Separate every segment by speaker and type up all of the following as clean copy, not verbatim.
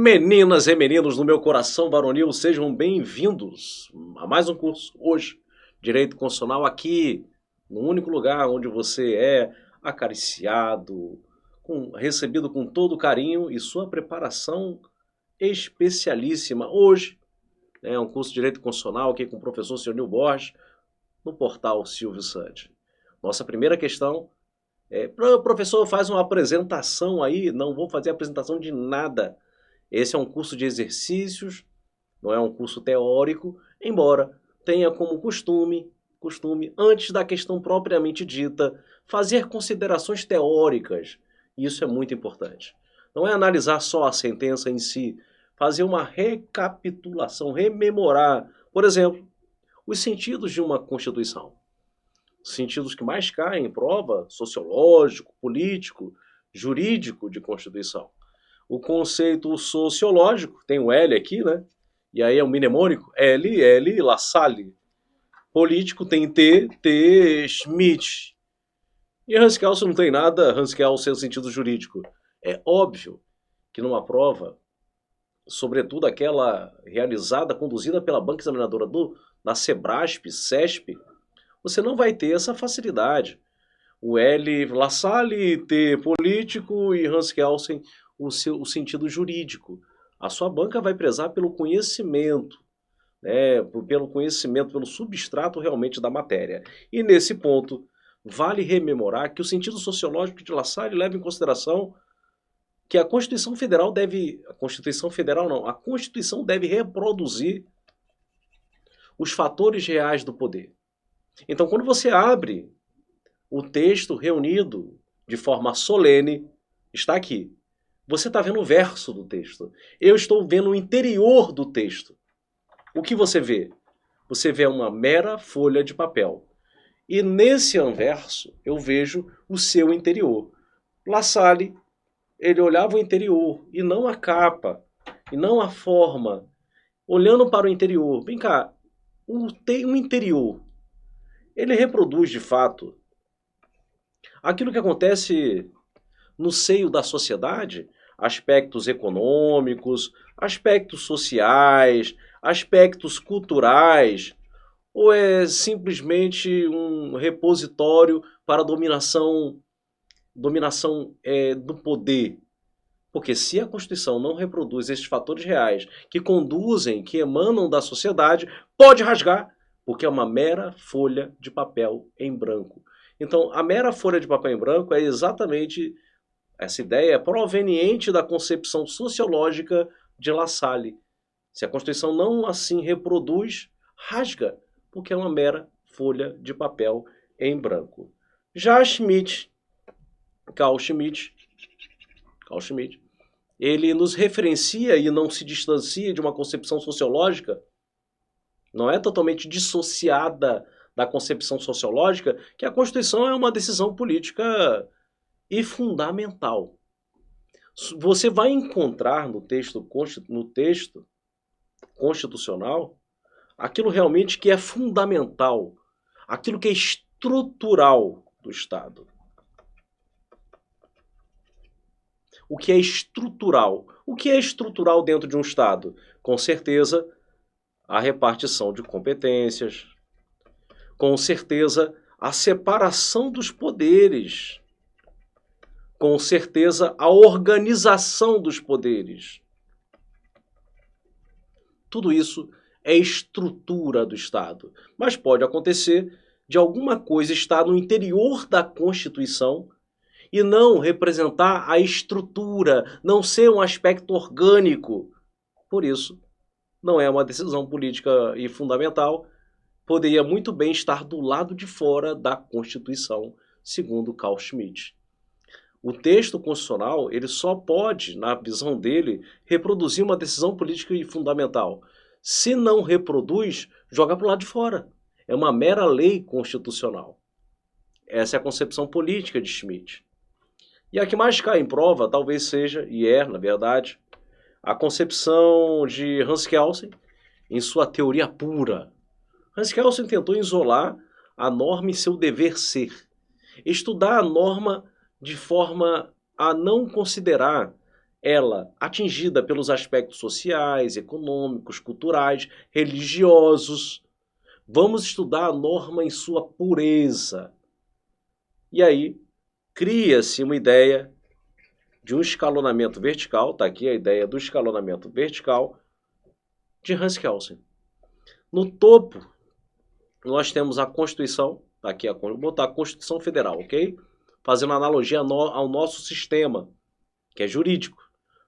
Speaker 1: Meninas e meninos do meu coração varonil, sejam bem-vindos a mais um curso hoje, Direito Constitucional, aqui no único lugar onde você é acariciado, recebido com todo carinho e sua preparação especialíssima. Hoje é um curso de Direito Constitucional aqui com o professor Sionil Borges, no portal Silvio Sante. Nossa primeira questão é, professor, faz uma apresentação aí. Não vou fazer apresentação de nada. Esse é um curso de exercícios, não é um curso teórico, embora tenha como costume, antes da questão propriamente dita, fazer considerações teóricas. Isso é muito importante. Não é analisar só a sentença em si, fazer uma recapitulação, rememorar, por exemplo, os sentidos de uma Constituição. Os sentidos que mais caem em prova, sociológico, político, jurídico de Constituição. O conceito sociológico, tem o L aqui, né? E aí é um mnemônico, L, La Salle. Político tem T, Schmitt. E Hans Kelsen não tem nada, Hans Kelsen no sentido jurídico. É óbvio que numa prova, sobretudo aquela realizada, conduzida pela banca examinadora da Sebrasp, CESP, você não vai ter essa facilidade. O L, La Salle, T, político e Hans Kelsen, o sentido jurídico. A sua banca vai prezar pelo conhecimento, né, pelo substrato realmente da matéria. E nesse ponto, vale rememorar que o sentido sociológico de La Salle leva em consideração que a Constituição Federal a Constituição deve reproduzir os fatores reais do poder. Então, quando você abre o texto reunido de forma solene, está aqui. Você está vendo o verso do texto. Eu estou vendo o interior do texto. O que você vê? Você vê uma mera folha de papel. E nesse anverso, eu vejo o seu interior. La Salle, ele olhava o interior, e não a capa, e não a forma. Olhando para o interior. Vem cá, o interior, ele reproduz, de fato, aquilo que acontece no seio da sociedade, aspectos econômicos, aspectos sociais, aspectos culturais, ou é simplesmente um repositório para a dominação do poder? Porque se a Constituição não reproduz esses fatores reais que conduzem, que emanam da sociedade, pode rasgar, porque é uma mera folha de papel em branco. Então, a mera folha de papel em branco é exatamente essa ideia proveniente da concepção sociológica de La Salle. Se a Constituição não assim reproduz, rasga, porque é uma mera folha de papel em branco. Já Carl Schmitt, ele nos referencia e não se distancia de uma concepção sociológica, não é totalmente dissociada da concepção sociológica, que a Constituição é uma decisão política e fundamental. Você vai encontrar no texto constitucional aquilo realmente que é fundamental, aquilo que é estrutural do Estado. O que é estrutural? O que é estrutural dentro de um Estado? Com certeza, a repartição de competências, com certeza, a separação dos poderes, com certeza, a organização dos poderes. Tudo isso é estrutura do Estado. Mas pode acontecer de alguma coisa estar no interior da Constituição e não representar a estrutura, não ser um aspecto orgânico. Por isso, não é uma decisão política e fundamental, poderia muito bem estar do lado de fora da Constituição, segundo Carl Schmitt. O texto constitucional, ele só pode, na visão dele, reproduzir uma decisão política e fundamental. Se não reproduz, joga para o lado de fora. É uma mera lei constitucional. Essa é a concepção política de Schmitt. E a que mais cai em prova, talvez seja, e é, na verdade, a concepção de Hans Kelsen em sua teoria pura. Hans Kelsen tentou isolar a norma e seu dever ser. Estudar a norma de forma a não considerar ela atingida pelos aspectos sociais, econômicos, culturais, religiosos. Vamos estudar a norma em sua pureza. E aí, cria-se uma ideia de um escalonamento vertical, está aqui a ideia do escalonamento vertical de Hans Kelsen. No topo, nós temos a Constituição, tá aqui vou botar a Constituição Federal, ok? Fazendo analogia ao nosso sistema, que é jurídico.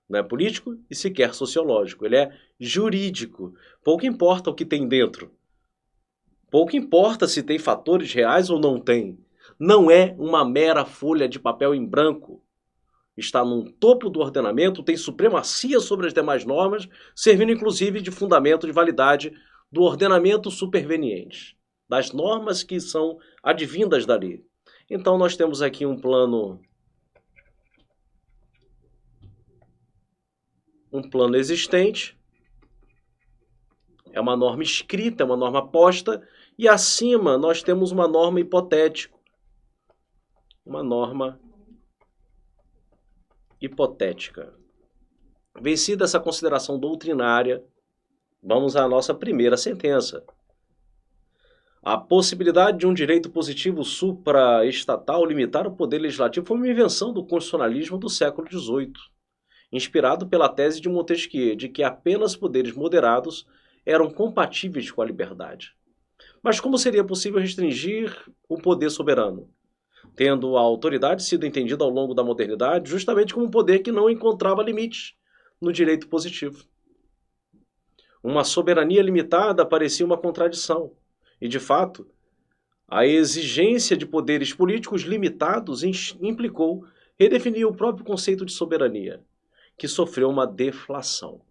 Speaker 1: Não é político e sequer sociológico, ele é jurídico. Pouco importa o que tem dentro. Pouco importa se tem fatores reais ou não tem. Não é uma mera folha de papel em branco. Está no topo do ordenamento, tem supremacia sobre as demais normas, servindo inclusive de fundamento de validade do ordenamento superveniente, das normas que são advindas dali. Então nós temos aqui um plano existente, é uma norma escrita, é uma norma posta, e acima nós temos uma norma hipotética. Uma norma hipotética. Vencida essa consideração doutrinária, vamos à nossa primeira sentença. A possibilidade de um direito positivo supraestatal limitar o poder legislativo foi uma invenção do constitucionalismo do século XVIII, inspirado pela tese de Montesquieu, de que apenas poderes moderados eram compatíveis com a liberdade. Mas como seria possível restringir o poder soberano? Tendo a autoridade sido entendida ao longo da modernidade justamente como um poder que não encontrava limites no direito positivo. Uma soberania limitada parecia uma contradição, e de fato, a exigência de poderes políticos limitados implicou redefinir o próprio conceito de soberania, que sofreu uma deflação.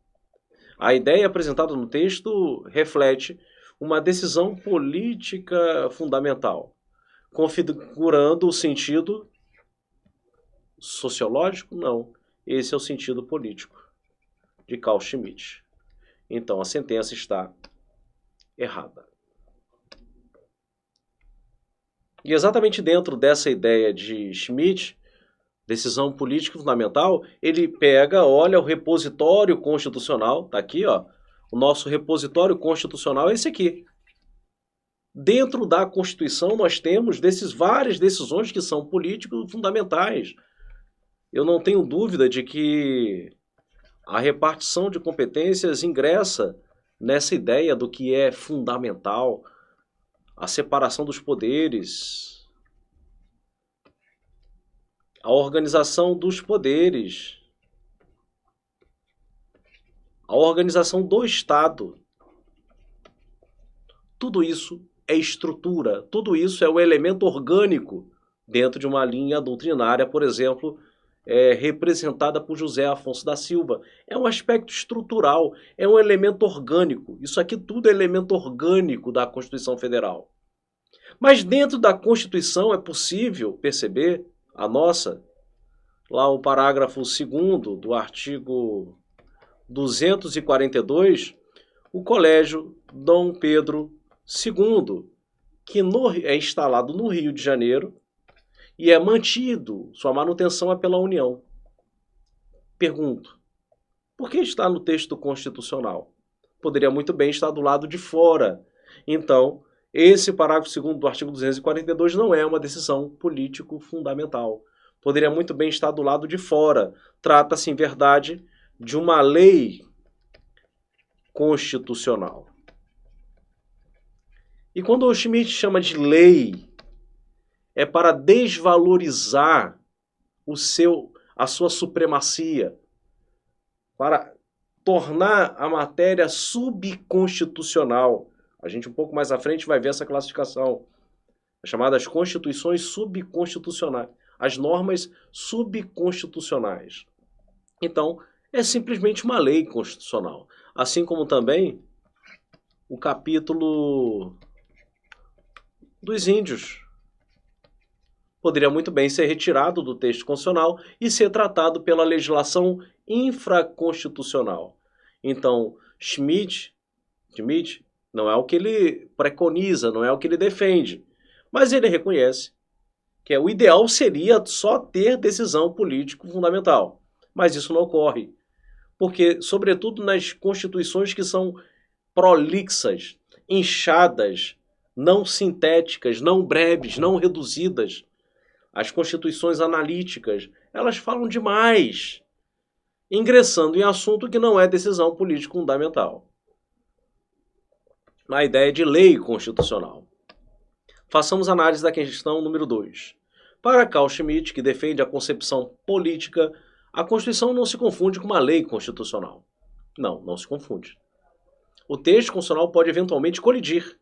Speaker 1: A ideia apresentada no texto reflete uma decisão política fundamental, configurando o sentido sociológico? Não. Esse é o sentido político de Carl Schmitt. Então, a sentença está errada. E exatamente dentro dessa ideia de Schmitt, decisão política fundamental, ele pega, olha o repositório constitucional, tá aqui, ó, o nosso repositório constitucional é esse aqui. Dentro da Constituição nós temos várias decisões que são políticos fundamentais. Eu não tenho dúvida de que a repartição de competências ingressa nessa ideia do que é fundamental, a separação dos poderes, a organização dos poderes, a organização do Estado. Tudo isso é estrutura, tudo isso é o elemento orgânico dentro de uma linha doutrinária, por exemplo, representada por José Afonso da Silva. É um aspecto estrutural, é um elemento orgânico. Isso aqui tudo é elemento orgânico da Constituição Federal. Mas dentro da Constituição é possível perceber a nossa, lá o parágrafo 2º do artigo 242, o Colégio Dom Pedro II, que é instalado no Rio de Janeiro e é mantido, sua manutenção é pela União. Pergunto, por que está no texto constitucional? Poderia muito bem estar do lado de fora. Então, esse parágrafo 2º do artigo 242 não é uma decisão político fundamental. Poderia muito bem estar do lado de fora. Trata-se, em verdade, de uma lei constitucional. E quando o Schmitt chama de lei, é para desvalorizar a sua supremacia, para tornar a matéria subconstitucional. A gente um pouco mais à frente vai ver essa classificação, as chamadas constituições subconstitucionais, as normas subconstitucionais. Então, é simplesmente uma lei constitucional. Assim como também o capítulo dos índios poderia muito bem ser retirado do texto constitucional e ser tratado pela legislação infraconstitucional. Então, Schmitt não é o que ele preconiza, não é o que ele defende, mas ele reconhece que o ideal seria só ter decisão político fundamental. Mas isso não ocorre, porque, sobretudo nas constituições que são prolixas, inchadas, não sintéticas, não breves, não reduzidas, as constituições analíticas, elas falam demais, ingressando em assunto que não é decisão política fundamental. Na ideia de lei constitucional. Façamos análise da questão número 2. Para Carl Schmitt, que defende a concepção política, a Constituição não se confunde com uma lei constitucional. Não, não se confunde. O texto constitucional pode eventualmente colidir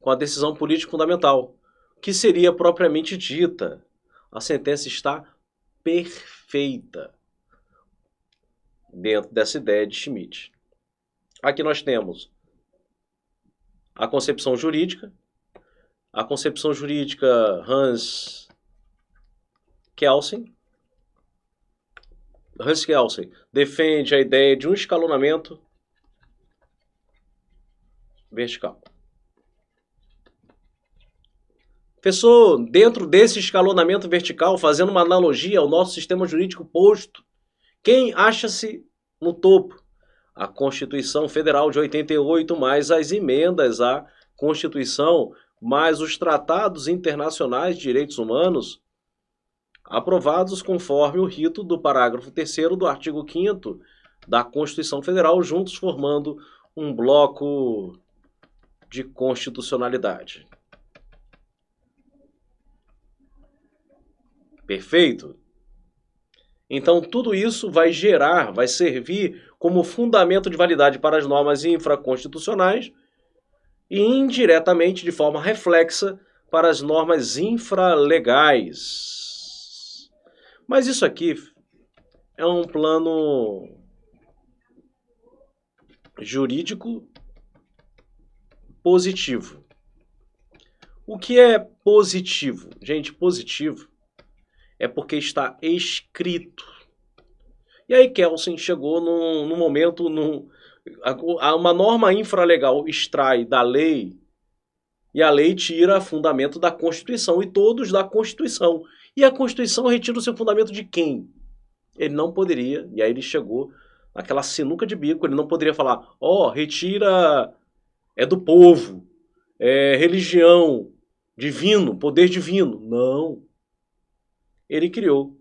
Speaker 1: com a decisão política fundamental, que seria propriamente dita. A sentença está perfeita dentro dessa ideia de Schmitt. Aqui nós temos a concepção jurídica. A concepção jurídica Hans Kelsen defende a ideia de um escalonamento vertical. Professor, dentro desse escalonamento vertical, fazendo uma analogia ao nosso sistema jurídico posto, quem acha-se no topo? A Constituição Federal de 88, mais as emendas à Constituição, mais os tratados internacionais de direitos humanos, aprovados conforme o rito do parágrafo 3º do artigo 5º da Constituição Federal, juntos formando um bloco de constitucionalidade. Perfeito? Então, tudo isso vai servir como fundamento de validade para as normas infraconstitucionais e indiretamente, de forma reflexa, para as normas infralegais. Mas isso aqui é um plano jurídico positivo. O que é positivo? Gente, positivo é porque está escrito. E aí Kelsen chegou num momento, uma norma infralegal extrai da lei, e a lei tira fundamento da Constituição, e todos da Constituição. E a Constituição retira o seu fundamento de quem? Ele não poderia, e aí ele chegou naquela sinuca de bico, ele não poderia falar, retira, é do povo, é religião, divino, poder divino. Não. Ele criou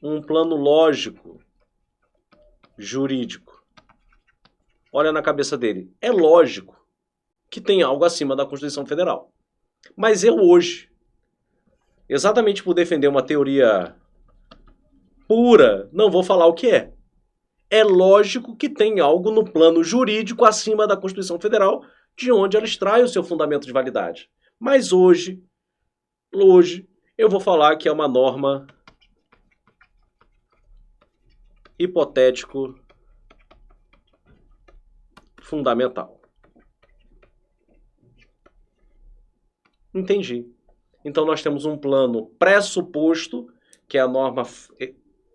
Speaker 1: um plano lógico, jurídico. Olha na cabeça dele. É lógico que tem algo acima da Constituição Federal. Mas eu hoje, exatamente por defender uma teoria pura, não vou falar o que é. É lógico que tem algo no plano jurídico acima da Constituição Federal, de onde ela extrai o seu fundamento de validade. Mas hoje, eu vou falar que é uma norma hipotético fundamental. Entendi. Então nós temos um plano pressuposto, que é a norma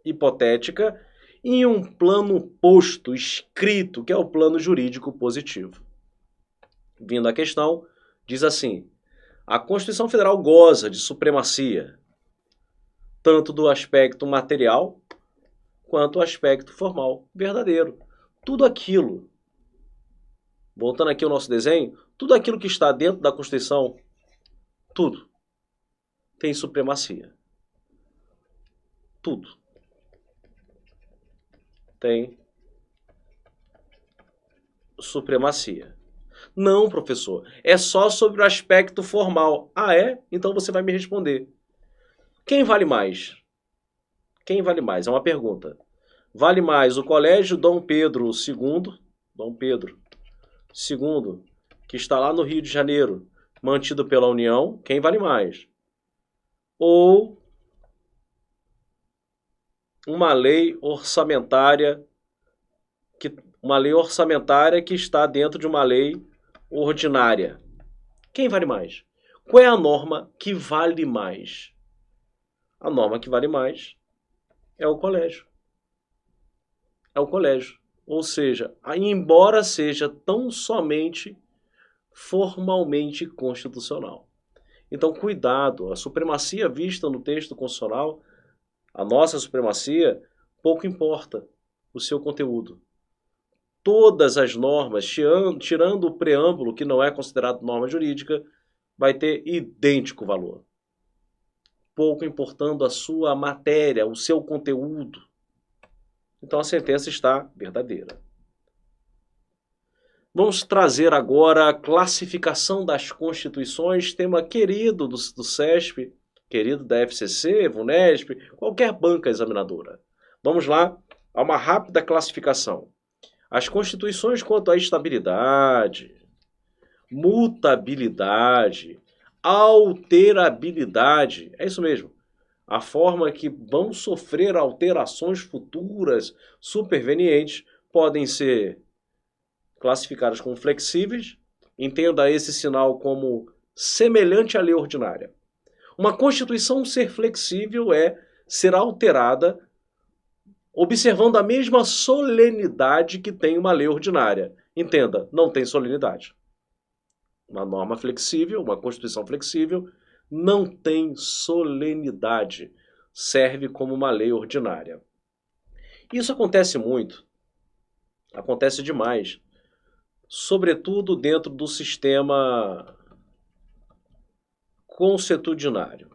Speaker 1: hipotética, e um plano posto, escrito, que é o plano jurídico positivo. Vindo a questão, diz assim: a Constituição Federal goza de supremacia, tanto do aspecto material quanto do aspecto formal, verdadeiro. Tudo aquilo, voltando aqui ao nosso desenho, tudo aquilo que está dentro da Constituição, tudo, tem supremacia. Tudo tem supremacia. Não, professor, é só sobre o aspecto formal. Ah, é? Então você vai me responder. Quem vale mais? Quem vale mais? É uma pergunta. Vale mais o Colégio Dom Pedro II, que está lá no Rio de Janeiro, mantido pela União, quem vale mais? Ou uma lei orçamentária que está dentro de uma lei ordinária? Quem vale mais? Qual é a norma que vale mais? A norma que vale mais é o colégio. É o colégio. Ou seja, embora seja tão somente formalmente constitucional. Então, cuidado, a supremacia vista no texto constitucional a nossa supremacia, pouco importa o seu conteúdo. Todas as normas, tirando o preâmbulo, que não é considerado norma jurídica, vai ter idêntico valor. Pouco importando a sua matéria, o seu conteúdo. Então a sentença está verdadeira. Vamos trazer agora a classificação das constituições, tema querido do CESP, querido da FCC, VUNESP, qualquer banca examinadora. Vamos lá a uma rápida classificação. As constituições quanto à estabilidade, mutabilidade, alterabilidade, é isso mesmo. A forma que vão sofrer alterações futuras supervenientes podem ser classificadas como flexíveis. Entenda esse sinal como semelhante à lei ordinária. Uma Constituição ser flexível é ser alterada observando a mesma solenidade que tem uma lei ordinária. Entenda, não tem solenidade. Uma norma flexível, uma Constituição flexível, não tem solenidade. Serve como uma lei ordinária. Isso acontece muito. Acontece demais. Sobretudo dentro do sistema consuetudinário.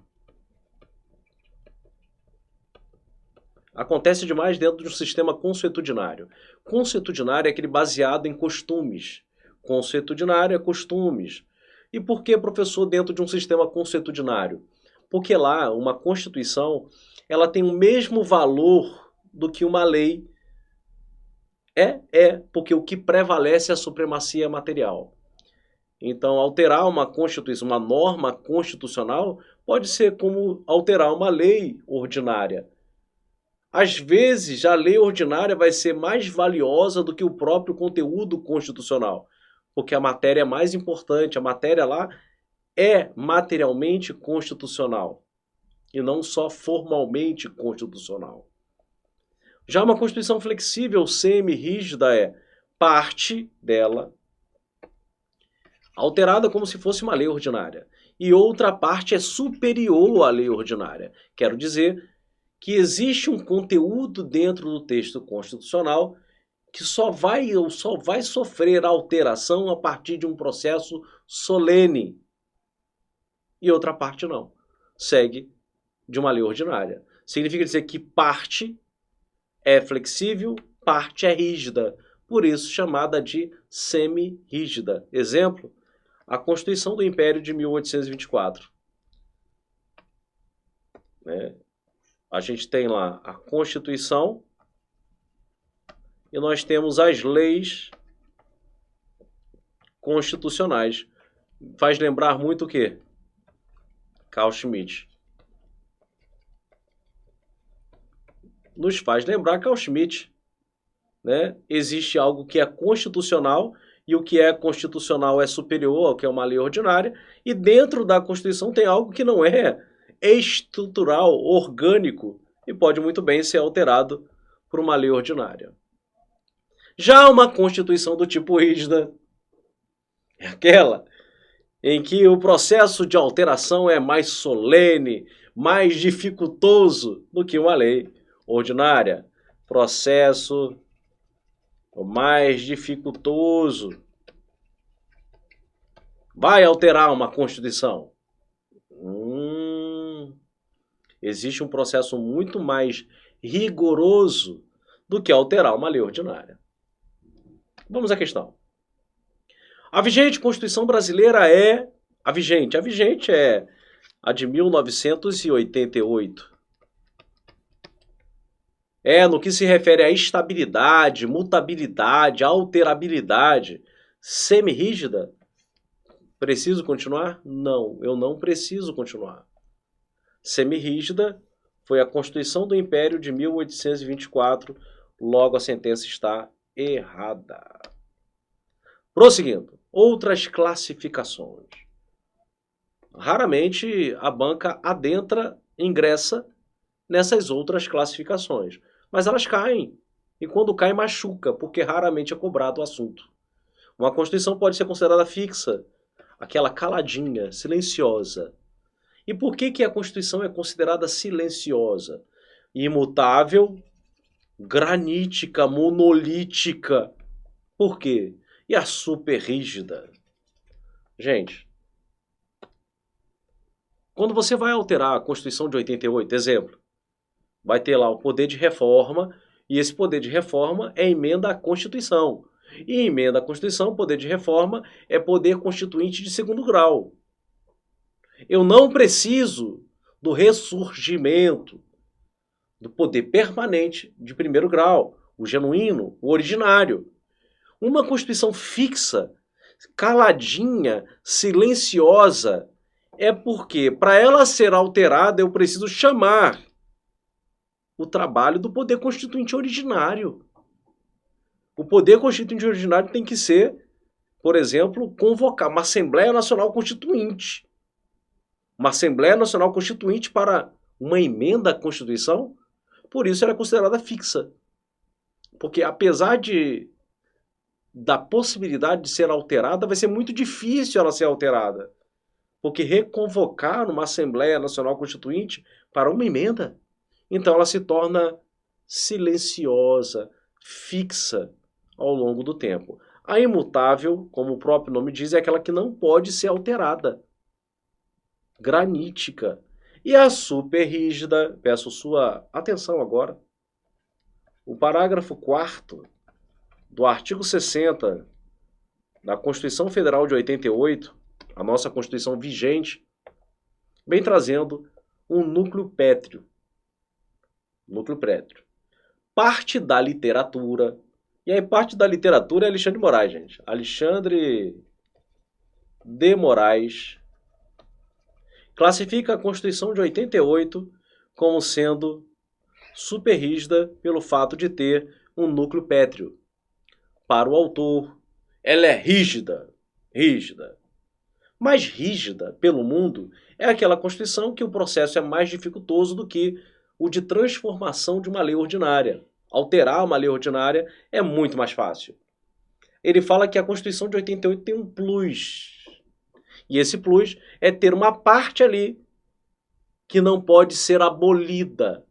Speaker 1: Acontece demais dentro de um sistema consuetudinário. Consuetudinário é aquele baseado em costumes. Consuetudinário é costumes. E por que, professor, dentro de um sistema consuetudinário? Porque lá, uma Constituição, ela tem o mesmo valor do que uma lei. Porque o que prevalece é a supremacia material. Então, alterar uma Constituição, uma norma constitucional, pode ser como alterar uma lei ordinária. Às vezes, a lei ordinária vai ser mais valiosa do que o próprio conteúdo constitucional, porque a matéria é mais importante, a matéria lá é materialmente constitucional, e não só formalmente constitucional. Já uma Constituição flexível, semi-rígida, é parte dela alterada como se fosse uma lei ordinária, e outra parte é superior à lei ordinária. Quero dizer que existe um conteúdo dentro do texto constitucional que só vai sofrer alteração a partir de um processo solene. E outra parte não. Segue de uma lei ordinária. Significa dizer que parte é flexível, parte é rígida. Por isso chamada de semi-rígida. Exemplo, a Constituição do Império de 1824. A gente tem lá a Constituição e nós temos as leis constitucionais. Faz lembrar muito o quê? Carl Schmitt. Nos faz lembrar Carl Schmitt. Existe algo que é constitucional e o que é constitucional é superior ao que é uma lei ordinária, e dentro da Constituição tem algo que não é estrutural, orgânico, e pode muito bem ser alterado por uma lei ordinária. Já uma Constituição do tipo rígida é aquela em que o processo de alteração é mais solene, mais dificultoso do que uma lei ordinária. Processo mais dificultoso. Vai alterar uma Constituição? Existe um processo muito mais rigoroso do que alterar uma lei ordinária. Vamos à questão. A vigente Constituição brasileira é... A vigente é a de 1988. No que se refere à estabilidade, mutabilidade, alterabilidade, semi-rígida. Preciso continuar? Não, eu não preciso continuar. Semi-rígida foi a Constituição do Império de 1824, logo a sentença está errada. Prosseguindo, outras classificações. Raramente a banca ingressa nessas outras classificações, mas elas caem, e quando cai machuca, porque raramente é cobrado o assunto. Uma Constituição pode ser considerada fixa, aquela caladinha, silenciosa. E por que a Constituição é considerada silenciosa? imutável, granítica, monolítica. Por quê? E a superrígida? Gente, quando você vai alterar a Constituição de 88, exemplo, vai ter lá o poder de reforma, e esse poder de reforma é emenda à Constituição. E emenda à Constituição, poder de reforma, é poder constituinte de segundo grau. Eu não preciso do ressurgimento do poder permanente de primeiro grau, o genuíno, o originário. Uma Constituição fixa, caladinha, silenciosa, é porque, para ela ser alterada, eu preciso chamar o trabalho do poder constituinte originário. O poder constituinte originário tem que ser, por exemplo, convocar uma Assembleia Nacional Constituinte. Uma Assembleia Nacional Constituinte para uma emenda à Constituição, por isso ela é considerada fixa. Porque apesar da possibilidade de ser alterada, vai ser muito difícil ela ser alterada. Porque reconvocar uma Assembleia Nacional Constituinte para uma emenda, então ela se torna silenciosa, fixa ao longo do tempo. A imutável, como o próprio nome diz, é aquela que não pode ser alterada. Granítica. E a superrígida, peço sua atenção agora, o parágrafo 4º do artigo 60 da Constituição Federal de 88, a nossa Constituição vigente, vem trazendo um núcleo pétreo. Núcleo pétreo. Parte da literatura. E aí, parte da literatura é Alexandre de Moraes, gente. Alexandre de Moraes classifica a Constituição de 88 como sendo superrígida pelo fato de ter um núcleo pétreo. Para o autor, ela é rígida. Mais rígida pelo mundo é aquela Constituição que o processo é mais dificultoso do que o de transformação de uma lei ordinária. Alterar uma lei ordinária é muito mais fácil. Ele fala que a Constituição de 88 tem um plus. E esse plus é ter uma parte ali que não pode ser abolida.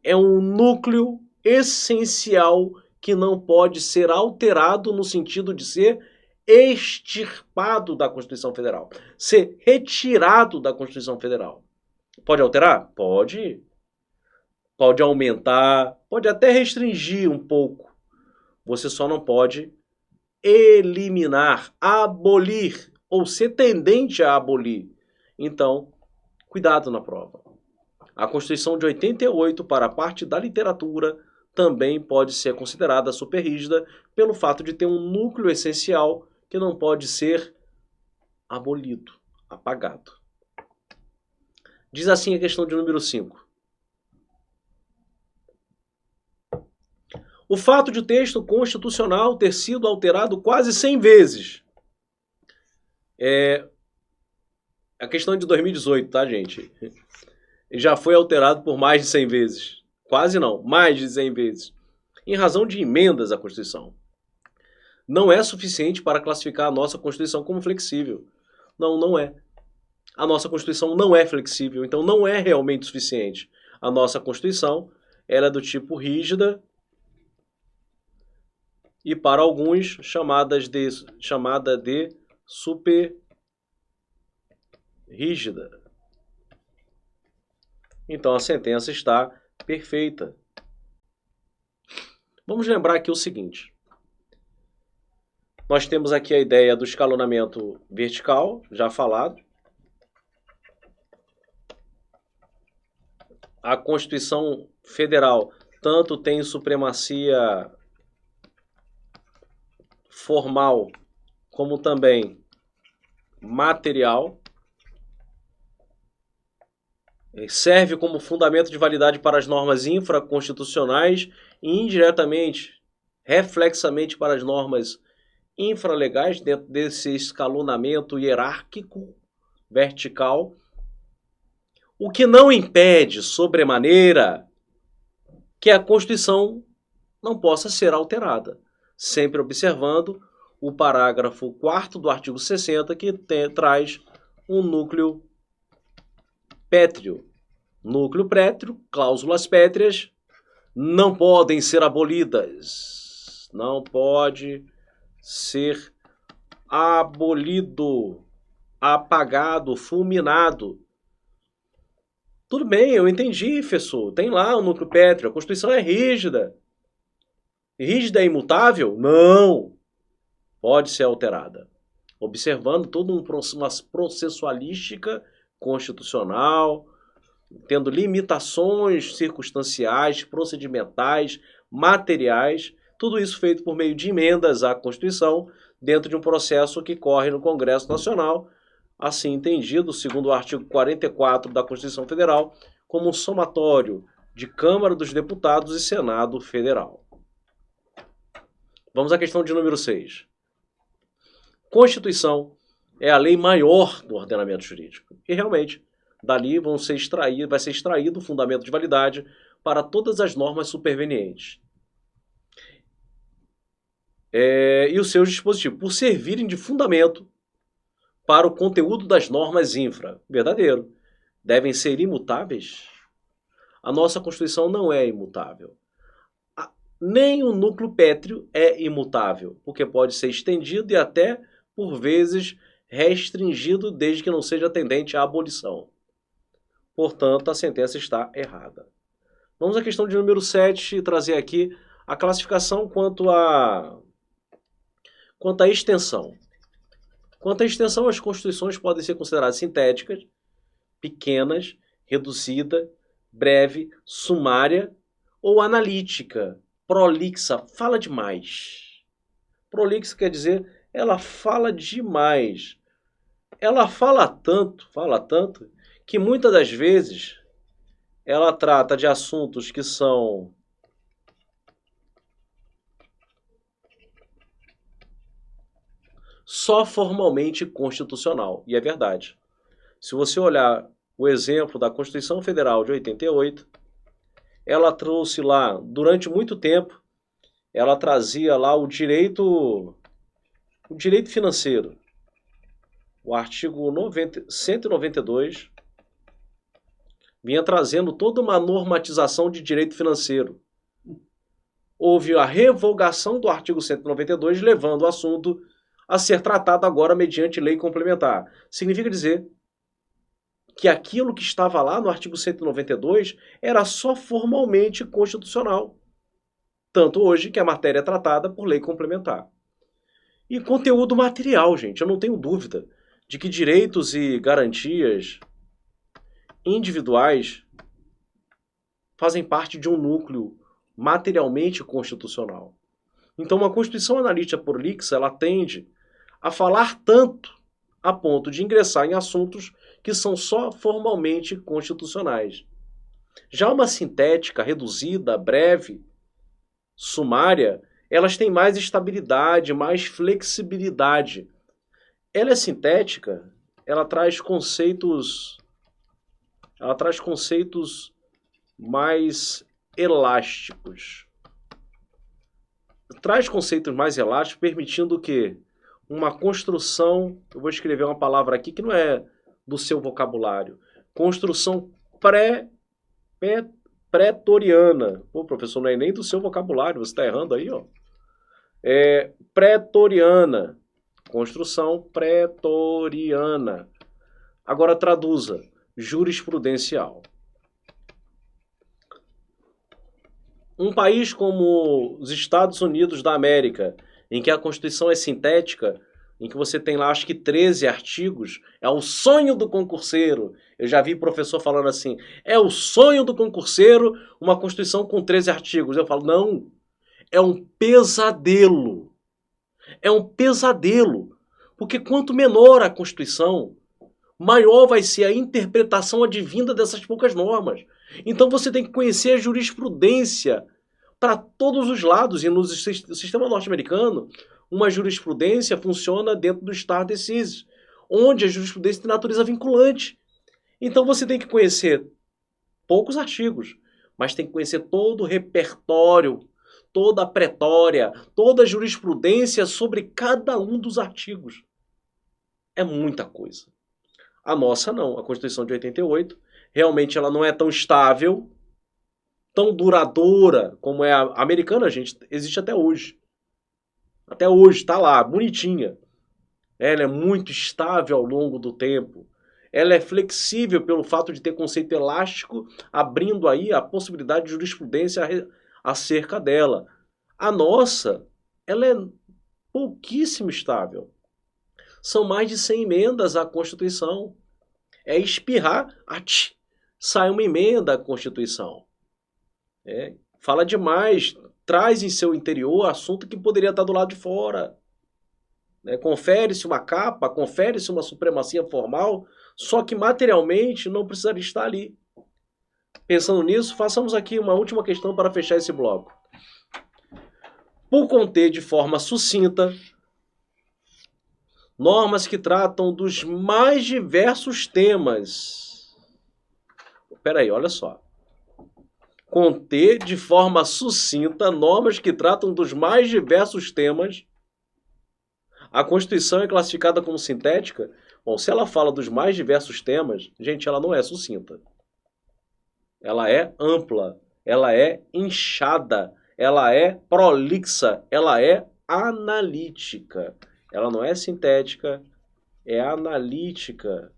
Speaker 1: É um núcleo essencial que não pode ser alterado no sentido de ser extirpado da Constituição Federal. Ser retirado da Constituição Federal. Pode alterar? Pode. Pode aumentar, pode até restringir um pouco. Você só não pode eliminar, abolir, ou ser tendente a abolir. Então, cuidado na prova. A Constituição de 88, para a parte da literatura, também pode ser considerada superrígida pelo fato de ter um núcleo essencial que não pode ser abolido, apagado. Diz assim a questão de número 5. O fato de o texto constitucional ter sido alterado quase 100 vezes. É a questão de 2018, tá, gente? Já foi alterado por mais de 100 vezes. Quase não, mais de 100 vezes. Em razão de emendas à Constituição. Não é suficiente para classificar a nossa Constituição como flexível. Não, não é. A nossa Constituição não é flexível, então não é realmente suficiente. A nossa Constituição ela é do tipo rígida, e para alguns chamada de super rígida. Então a sentença está perfeita. Vamos lembrar aqui o seguinte. Nós temos aqui a ideia do escalonamento vertical, já falado. A Constituição Federal tanto tem supremacia formal, como também material, serve como fundamento de validade para as normas infraconstitucionais e indiretamente, reflexamente para as normas infralegais dentro desse escalonamento hierárquico vertical, o que não impede, sobremaneira, que a Constituição não possa ser alterada. Sempre observando o parágrafo 4º do artigo 60, que traz um núcleo pétreo. Núcleo pétreo, cláusulas pétreas, não podem ser abolidas. Não pode ser abolido, apagado, fulminado. Tudo bem, eu entendi, professor. Tem lá o núcleo pétreo, a Constituição é rígida. Rígida é imutável? Não. Pode ser alterada. Observando toda uma processualística constitucional, tendo limitações circunstanciais, procedimentais, materiais, tudo isso feito por meio de emendas à Constituição, dentro de um processo que corre no Congresso Nacional, assim entendido, segundo o artigo 44 da Constituição Federal, como um somatório de Câmara dos Deputados e Senado Federal. Vamos à questão de número 6. Constituição é a lei maior do ordenamento jurídico. E realmente, dali vai ser extraído o fundamento de validade para todas as normas supervenientes. E os seus dispositivos, por servirem de fundamento para o conteúdo das normas infra. Verdadeiro. Devem ser imutáveis? A nossa Constituição não é imutável. Nem o núcleo pétreo é imutável, porque pode ser estendido e até, por vezes, restringido desde que não seja tendente à abolição. Portanto, a sentença está errada. Vamos à questão de número 7 e trazer aqui a classificação quanto à extensão. Quanto à extensão, as constituições podem ser consideradas sintéticas, pequenas, reduzida, breve, sumária ou analítica, prolixa, fala demais. Prolixa quer dizer, ela fala demais. Ela fala tanto, que muitas das vezes ela trata de assuntos que são só formalmente constitucional. E é verdade. Se você olhar o exemplo da Constituição Federal de 88, ela trouxe lá, durante muito tempo, ela trazia lá o direito financeiro. O artigo 192 vinha trazendo toda uma normatização de direito financeiro. Houve a revogação do artigo 192, levando o assunto a ser tratado agora mediante lei complementar. Significa dizer que aquilo que estava lá no artigo 192 era só formalmente constitucional. Tanto hoje que a matéria é tratada por lei complementar. E conteúdo material, gente, eu não tenho dúvida de que direitos e garantias individuais fazem parte de um núcleo materialmente constitucional. Então, uma Constituição analítica prolixa, ela tende a falar tanto a ponto de ingressar em assuntos que são só formalmente constitucionais. Já uma sintética, reduzida, breve, sumária, elas têm mais estabilidade, mais flexibilidade. Ela é sintética, ela traz conceitos mais elásticos. Traz conceitos mais elásticos, permitindo que uma construção, eu vou escrever uma palavra aqui que não é do seu vocabulário, construção pretoriana. Pô, professor, não é nem do seu vocabulário, você está errando aí, ó. Pretoriana. Construção pretoriana. Agora traduza. Jurisprudencial. Um país como os Estados Unidos da América, em que a Constituição é sintética, em que você tem lá, acho que 13 artigos, é o sonho do concurseiro. Eu já vi professor falando assim, é o sonho do concurseiro uma Constituição com 13 artigos. Eu falo, não, é um pesadelo. É um pesadelo. Porque quanto menor a Constituição, maior vai ser a interpretação advinda dessas poucas normas. Então você tem que conhecer a jurisprudência para todos os lados. E no sistema norte-americano, uma jurisprudência funciona dentro do stare decisis, onde a jurisprudência tem natureza vinculante. Então você tem que conhecer poucos artigos, mas tem que conhecer todo o repertório, toda a pretória, toda a jurisprudência sobre cada um dos artigos. É muita coisa. A nossa não, a Constituição de 88, realmente ela não é tão estável, tão duradoura como é a americana, gente, existe até hoje. Até hoje, está lá, bonitinha. Ela é muito estável ao longo do tempo. Ela é flexível pelo fato de ter conceito elástico, abrindo aí a possibilidade de jurisprudência acerca dela. A nossa, ela é pouquíssimo estável. São mais de 100 emendas à Constituição. É espirrar, sai uma emenda à Constituição. Fala demais, traz em seu interior assunto que poderia estar do lado de fora. Confere-se uma capa, confere-se uma supremacia formal, só que materialmente não precisaria estar ali. Pensando nisso, façamos aqui uma última questão para fechar esse bloco. Por conter de forma sucinta normas que tratam dos mais diversos temas. Espera aí, olha só. Conter de forma sucinta normas que tratam dos mais diversos temas. A Constituição é classificada como sintética? Bom, se ela fala dos mais diversos temas, gente, ela não é sucinta. Ela é ampla, ela é inchada, ela é prolixa, ela é analítica. Ela não é sintética, é analítica.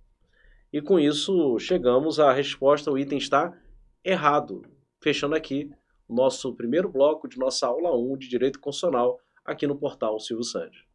Speaker 1: E com isso chegamos à resposta, o item está errado. Fechando aqui o nosso primeiro bloco de nossa aula 1 de Direito Constitucional aqui no portal Silvio Santos.